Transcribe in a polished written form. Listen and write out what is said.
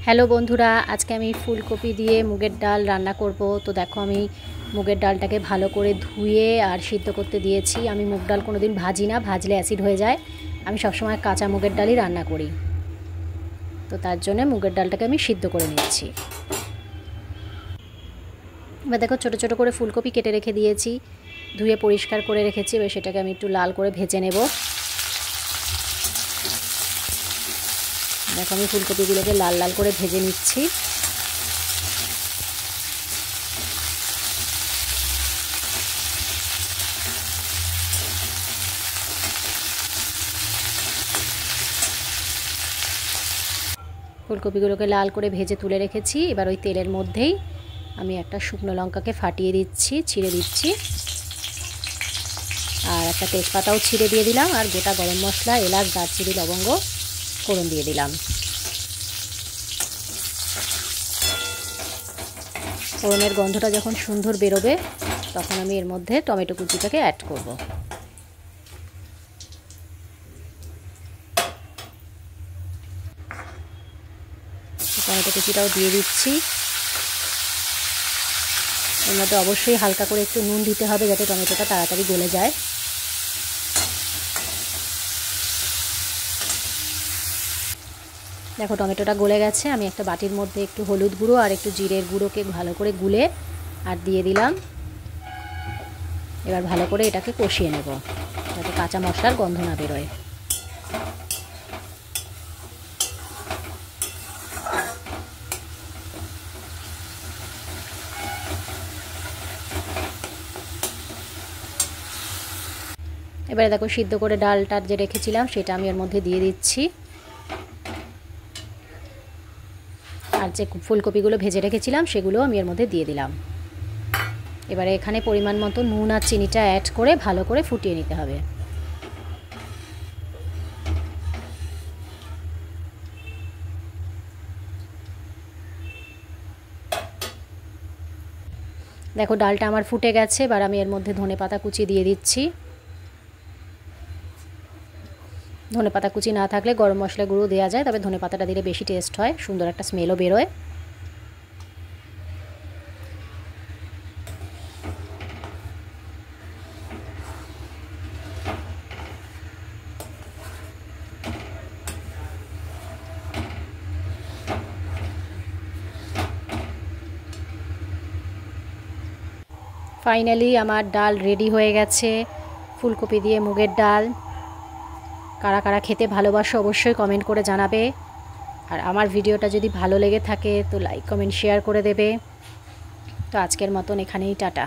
Hello বন্ধুরা, আজকে আমি ফুলকপি দিয়ে মুগের ডাল রান্না করব। তো দেখো, আমি মুগের ডালটাকে ভালো করে ধুয়ে আর সিদ্ধ করতে দিয়েছি। আমি মুগ ডাল কোনো দিন ভাজি না, ভাজলে অ্যাসিড হয়ে যায়। আমি সবসময় কাঁচা মুগের ডালই রান্না করি। তো তার জন্য মুগের ডালটাকে আমি সিদ্ধ করে নিচ্ছি। এবার দেখো, ছোটো ছোটো করে ফুলকপি কেটে রেখে দিয়েছি, ধুয়ে পরিষ্কার করে রেখেছি। এবার সেটাকে আমি একটু লাল করে ভেজে নেব। দেখো, আমি ফুলকপিগুলোকে লাল লাল করে ভেজে নিচ্ছি। ফুলকপিগুলোকে লাল করে ভেজে তুলে রেখেছি। এবার ওই তেলের মধ্যেই আমি একটা শুকনো লঙ্কাকে ফাটিয়ে দিচ্ছি, ছিঁড়ে দিচ্ছি, আর একটা তেজপাতাও ছিঁড়ে দিয়ে দিলাম, আর গোটা গরম মশলা, এলাচ, দারচিনি, লবঙ্গ ফোড়ন দিয়ে দিলাম। ফোড়নের গন্ধটা যখন সুন্দর বেরোবে তখন আমি এর মধ্যে টমেটো কুচিটাকে অ্যাড করব। টমেটো কুচিটাও দিয়ে দিচ্ছি। এর মধ্যে অবশ্যই হালকা করে একটু নুন দিতে হবে, যাতে টমেটোটা তাড়াতাড়ি গলে যায়। দেখো, টমেটোটা গলে গেছে। আমি একটা বাটির মধ্যে একটু হলুদ গুঁড়ো আর একটু জিরের গুঁড়োকে ভালো করে গুলে আর দিয়ে দিলাম। এবার ভালো করে এটাকে কষিয়ে নেব, যাতে কাঁচা মশলার গন্ধ না বেরোয়। এবারে দেখো, সিদ্ধ করে ডালটা যে রেখেছিলাম সেটা আমি এর মধ্যে দিয়ে দিচ্ছি, আর যে ফুলকপিগুলো ভেজে রেখেছিলাম সেগুলো আমি এর মধ্যে দিয়ে দিলাম। এবারে এখানে পরিমাণ মতো নুন আর চিনিটা অ্যাড করে ভালো করে ফুটিয়ে নিতে হবে। দেখো, ডালটা আমার ফুটে গেছে। এবার আমি এর মধ্যে ধনেপাতা কুচি দিয়ে দিচ্ছি। ধনেপাতা কুচি না থাকলে গরম মশলা গুঁড়ো দেওয়া যায়, তবে ধনেপাতাটা দিলে বেশি টেস্ট হয়, সুন্দর একটা স্মেলও বেরোয়। ফাইনালি আমার ডাল রেডি হয়ে গেছে, ফুলকপি দিয়ে মুগের ডাল। কারা কারা খেতে ভালোবাসো অবশ্যই কমেন্ট করে জানাবে। আর আমার ভিডিওটা যদি ভালো লেগে থাকে তো লাইক, কমেন্ট, শেয়ার করে দেবে। তো আজকের মতন এখানেই টাটা।